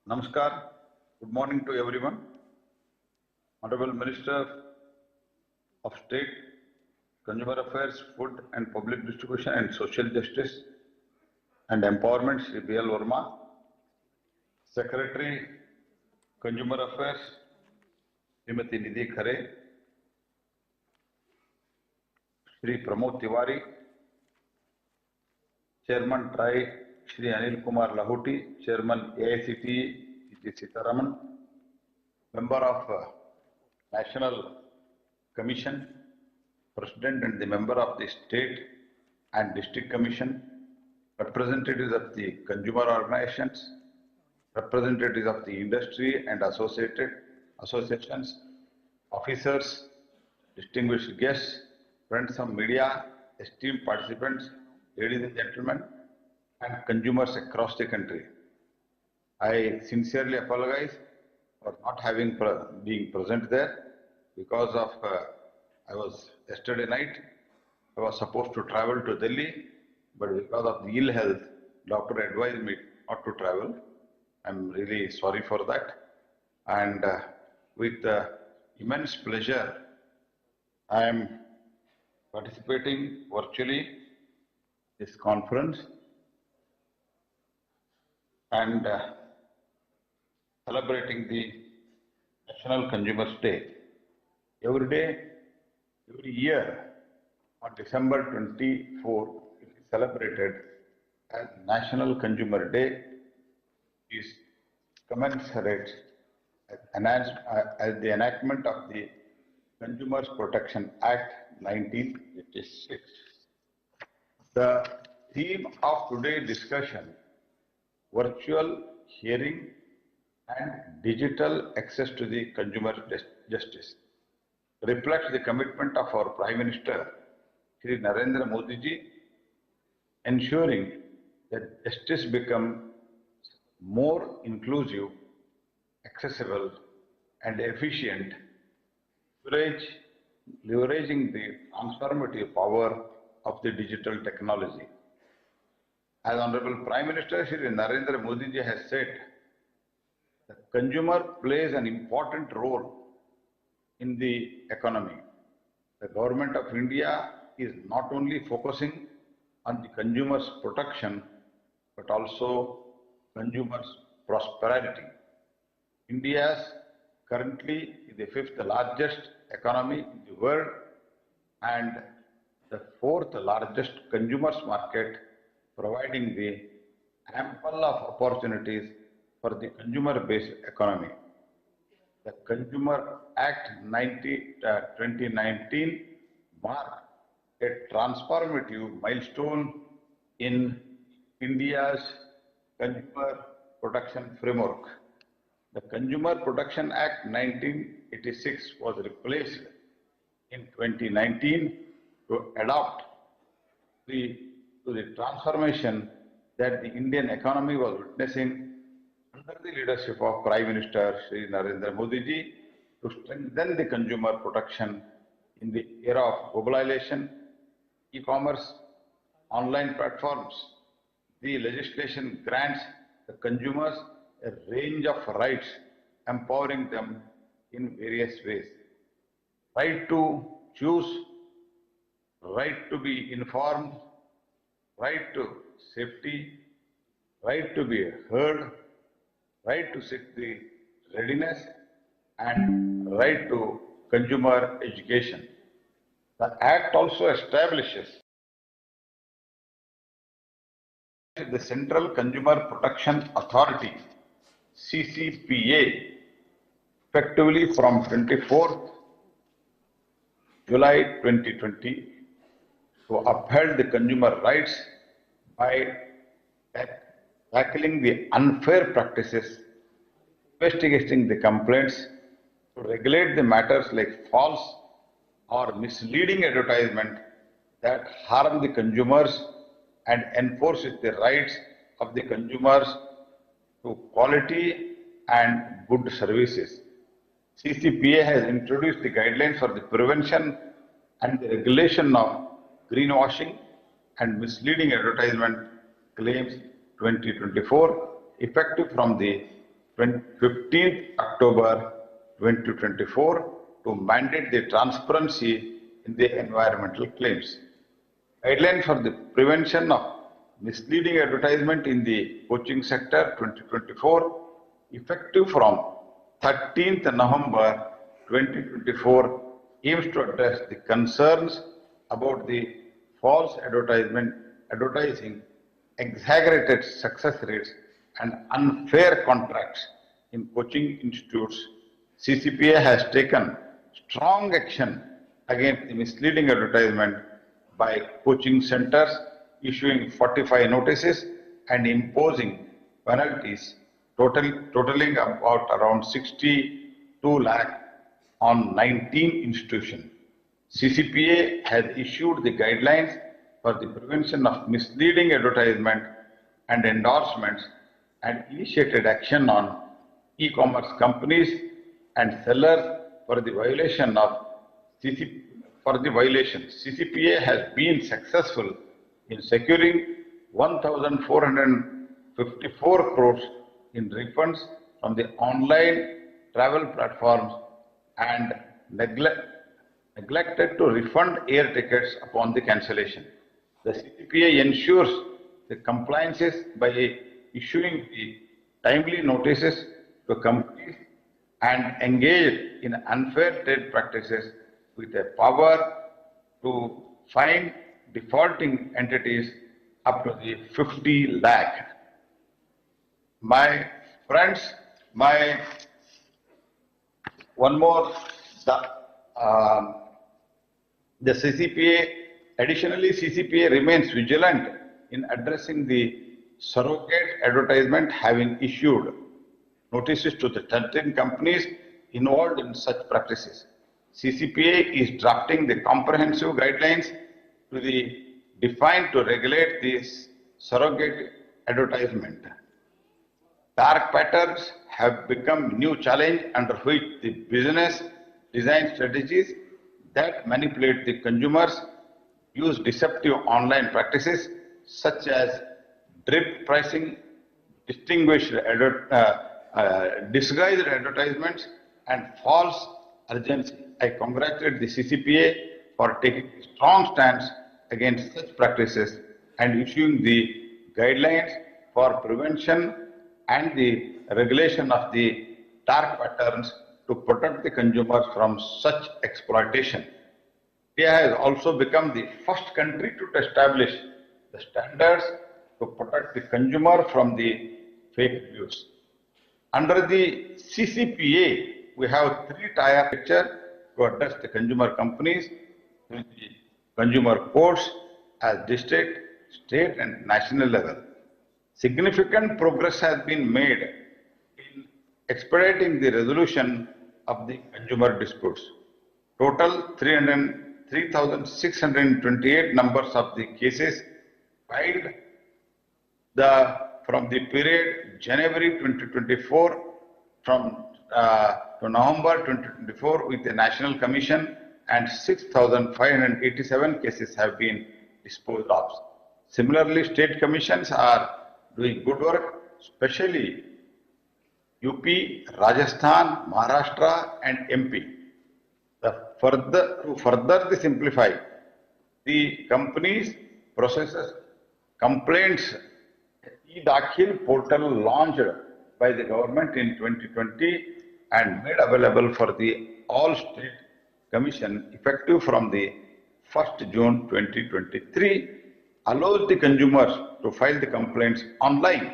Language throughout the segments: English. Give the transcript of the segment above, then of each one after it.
Namaskar. Good morning to everyone. Honorable Minister of State, Consumer Affairs, Food and Public Distribution and Social Justice and Empowerment, Shri B.L. Verma, Secretary, Consumer Affairs, Srimati Nidhi Khare, Shri Pramod Tiwari, Chairman TRI, Shri Anil Kumar Lahuti, Chairman AICT, G. Sitaraman, Member of National Commission, President and the Member of the State and District Commission, representatives of the consumer organizations, representatives of the industry and associated associations, officers, distinguished guests, friends of media, esteemed participants, ladies and gentlemen, and consumers across the country. I sincerely apologize for not being present there because of yesterday night I was supposed to travel to Delhi, but because of the ill health, doctor advised me not to travel. I'm really sorry for that. And with immense pleasure, I am participating virtually this conference and celebrating the National Consumers Day. Every year on December 24, it is celebrated as National Consumer Day, is commensurate as the enactment of the Consumers Protection Act 1986. The theme of today's discussion, virtual hearing and digital access to the consumer justice, reflects the commitment of our Prime Minister, Shri Narendra Modi ji, ensuring that justice becomes more inclusive, accessible and efficient, leveraging the transformative power of the digital technology. As Honorable Prime Minister Shri Narendra Modi ji has said, the consumer plays an important role in the economy. The Government of India is not only focusing on the consumer's protection, but also consumers' prosperity. India currently is the 5th largest economy in the world and the 4th largest consumers market, providing the ample of opportunities for the consumer-based economy. The Consumer Act 2019 marked a transformative milestone in India's consumer protection framework. The Consumer Protection Act 1986 was replaced in 2019 to adapt to the transformation that the Indian economy was witnessing under the leadership of Prime Minister Shri Narendra Modi ji to strengthen the consumer protection in the era of globalization, e-commerce, online platforms. The legislation grants the consumers a range of rights, empowering them in various ways. Right to choose, right to be informed, right to safety, right to be heard, right to seek the readiness, and right to consumer education. The Act also establishes the Central Consumer Protection Authority, CCPA, effectively from 24th July 2020 to uphold the consumer rights by tackling the unfair practices, investigating the complaints, to regulate the matters like false or misleading advertisement that harm the consumers and enforce the rights of the consumers to quality and good services. CCPA has introduced the guidelines for the prevention and the regulation of greenwashing and misleading advertisement claims 2024, effective from the 15th October 2024 to mandate the transparency in the environmental claims. Guidelines for the prevention of misleading advertisement in the coaching sector 2024, effective from 13th November 2024, aims to address the concerns about the false advertising, exaggerated success rates, and unfair contracts in coaching institutes. CCPA has taken strong action against the misleading advertisement by coaching centers, issuing 45 notices and imposing penalties totaling about around 62 lakh on 19 institutions. CCPA has issued the guidelines for the prevention of misleading advertisement and endorsements and initiated action on e-commerce companies and sellers for the violation of CCPA has been successful in securing 1,454 crores in refunds from the online travel platforms and neglected to refund air tickets upon the cancellation. The CCPA ensures the compliances by issuing the timely notices to companies and engage in unfair trade practices with a power to fine defaulting entities up to the 50 lakh. My friends, one more, the CCPA, additionally CCPA remains vigilant in addressing the surrogate advertisement, having issued notices to the 13 companies involved in such practices. CCPA is drafting the comprehensive guidelines to the defined to regulate this surrogate advertisement. Dark patterns have become new challenge under which the business design strategies that manipulate the consumers, use deceptive online practices such as drip pricing, disguised advertisements, and false urgency. I congratulate the CCPA for taking a strong stance against such practices and issuing the guidelines for prevention and the regulation of the dark patterns to protect the consumers from such exploitation. India has also become the first country to establish the standards to protect the consumer from the fake reviews. Under the CCPA, we have three-tier structure to address the consumer companies with the consumer courts at district, state, and national level. Significant progress has been made in expediting the resolution of the consumer disputes. Total 3,628 numbers of the cases filed from the period January 2024 to November 2024 with the National Commission, and 6,587 cases have been disposed of. Similarly, state commissions are doing good work, especially UP, Rajasthan, Maharashtra, and MP. To further simplify the companies processes complaints, e-Dakhil portal launched by the government in 2020 and made available for the all state commission effective from the 1st June 2023 allows the consumers to file the complaints online,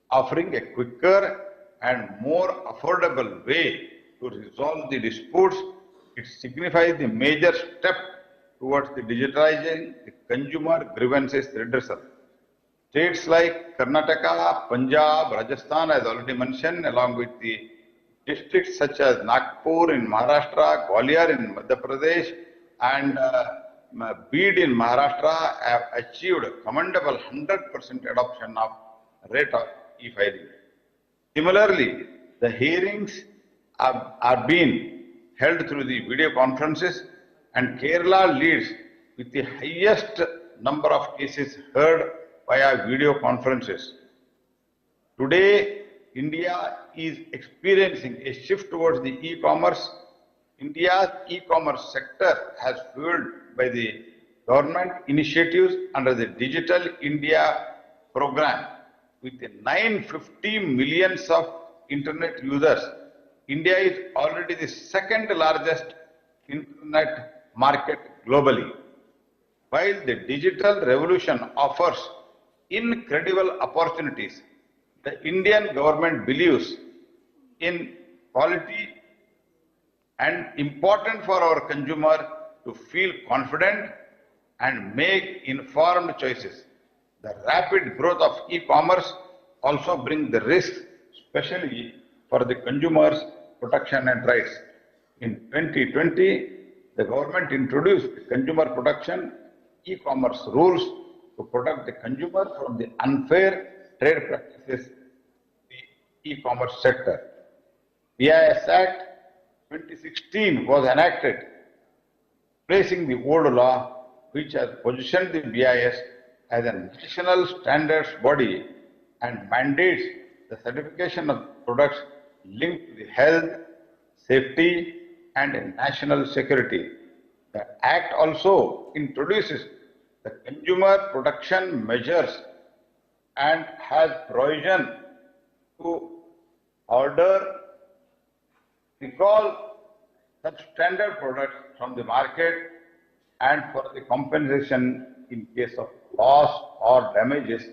offering a quicker and more affordable way to resolve the disputes. It signifies the major step towards the digitizing the consumer grievances redressal. States like Karnataka, Punjab, Rajasthan, as already mentioned, along with the districts such as Nagpur in Maharashtra, Gwalior in Madhya Pradesh, and Bid in Maharashtra have achieved commendable 100% adoption of rate of e-filing. Similarly, the hearings are being held through the video conferences, and Kerala leads with the highest number of cases heard via video conferences. Today, India is experiencing a shift towards the e-commerce. India's e-commerce sector has fueled by the government initiatives under the Digital India program. With 950 millions of internet users, India is already the second largest internet market globally. While the digital revolution offers incredible opportunities, the Indian government believes in quality and important for our consumer to feel confident and make informed choices. The rapid growth of e-commerce also brings the risks, especially for the consumers' protection and rights. In 2020, the government introduced consumer protection e-commerce rules to protect the consumer from the unfair trade practices in the e-commerce sector. BIS Act 2016 was enacted, replacing the old law which has positioned the BIS as a national standards body and mandates the certification of products linked to the health, safety, and national security. The Act also introduces the consumer protection measures and has provision to order, recall such standard products from the market and for the compensation in case of loss or damages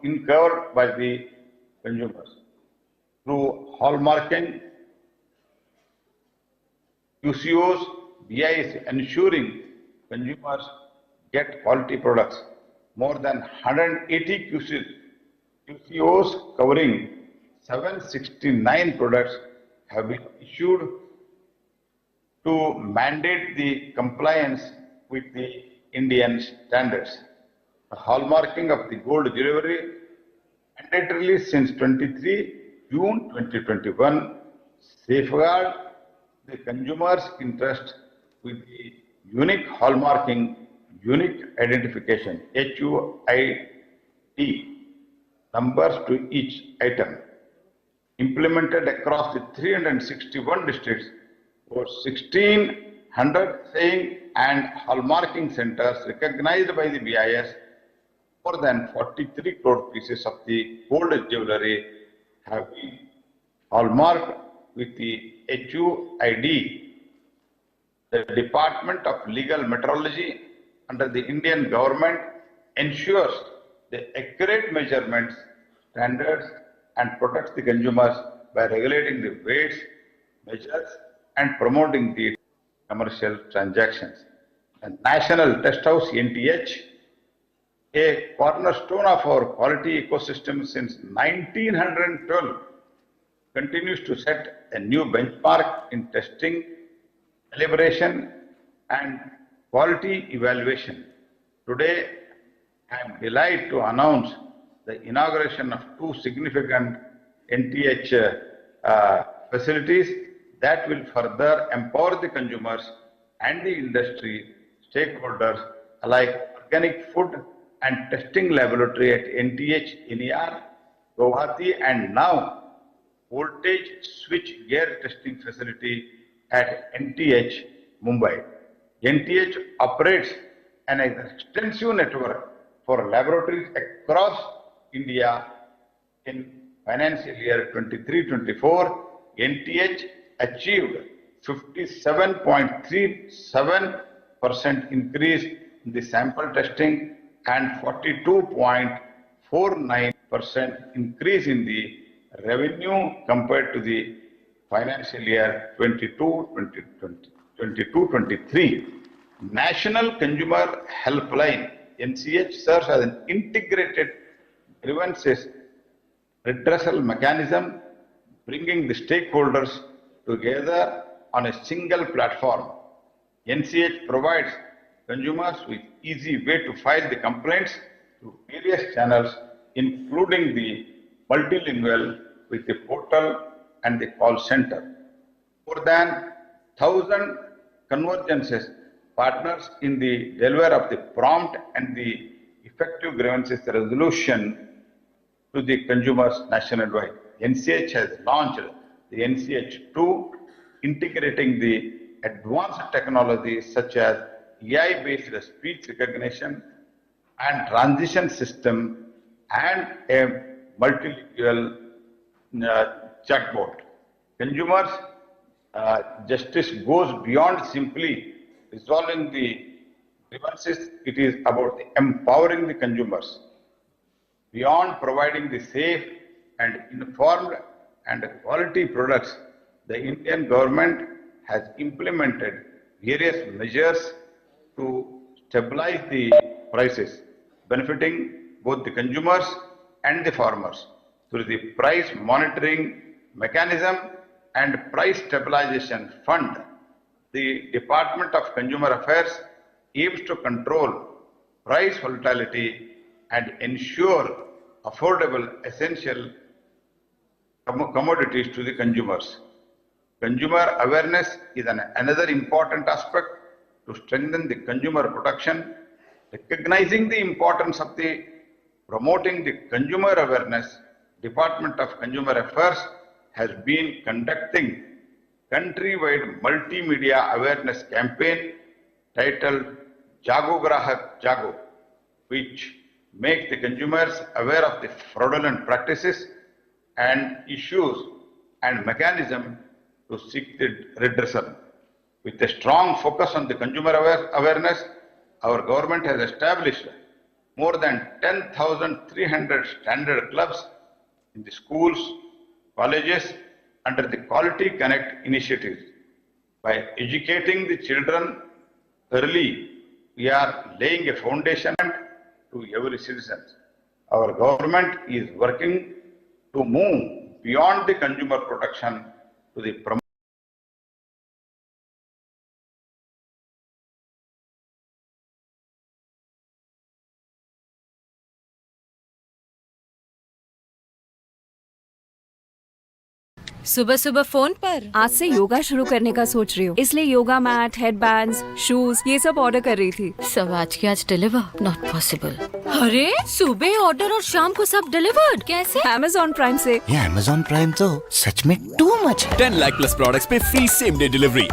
incurred by the consumers. Through hallmarking, QCOs, BI is ensuring consumers get quality products. More than 180 QCOs covering 769 products have been issued to mandate the compliance with the Indian standards. The hallmarking of the gold jewelry mandatorily since 23 June 2021 safeguard the consumer's interest with the unique hallmarking, unique identification, HUID, numbers to each item. Implemented across the 361 districts, over 1,600 saying and hallmarking centers recognized by the BIS, more than 43 crore pieces of the gold jewelry have been hallmarked with the HUID. The Department of Legal Metrology under the Indian government ensures the accurate measurements, standards, and protects the consumers by regulating the weights, measures, and promoting the commercial transactions. The National Test House NTH, a cornerstone of our quality ecosystem since 1912, continues to set a new benchmark in testing, calibration, and quality evaluation. Today, I am delighted to announce the inauguration of two significant NTH facilities that will further empower the consumers and the industry stakeholders alike. Organic food and testing laboratory at NTH NER, Guwahati, and now voltage switch gear testing facility at NTH Mumbai. NTH operates an extensive network for laboratories across India. In financial year 23-24, NTH achieved 57.37% increase in the sample testing and 42.49% increase in the revenue compared to the financial year 22-23. National Consumer Helpline NCH serves as an integrated grievances redressal mechanism, bringing the stakeholders together on a single platform. NCH provides consumers with easy way to file the complaints through various channels, including the multilingual with the portal and the call center. More than 1,000 convergences partners in the delivery of the prompt and the effective grievances resolution to the consumers nationwide. NCH has launched the NCH2, integrating the advanced technologies such as AI-based speech recognition and transition system and a multilingual chatbot. Consumers justice goes beyond simply resolving the grievances. It is about empowering the consumers. Beyond providing the safe and informed and quality products, the Indian government has implemented various measures to stabilize the prices, benefiting both the consumers and the farmers through the price monitoring mechanism and price stabilization fund. The Department of Consumer Affairs aims to control price volatility and ensure affordable essential commodities to the consumers. Consumer awareness is another important aspect to strengthen the consumer protection. Recognizing the importance of the promoting the consumer awareness, Department of Consumer Affairs has been conducting countrywide multimedia awareness campaign titled Jago Grahak Jago, which makes the consumers aware of the fraudulent practices and issues and mechanism to seek the redressal. With a strong focus on the consumer awareness, our government has established more than 10,300 standard clubs in the schools, colleges under the Quality Connect initiatives. By educating the children early, we are laying a foundation to every citizen. Our government is working to move beyond the consumer protection to the promotion. सुबह सुबह phone पर आज से योगा शुरू करने का सोच रही हूँ, इसलिए योगा मैट, हेडबैंड्स, शूज ये सब ऑर्डर कर रही थी। सब आज के आज डिलीवर नॉट पॉसिबल। अरे सुबह ऑर्डर और शाम को सब डिलीवर्ड कैसे? Amazon प्राइम से। ये Amazon प्राइम तो सच में टू मच है। 10 लाख प्लस प्रोडक्ट्स पे फ्री सेम डे डिलीवरी।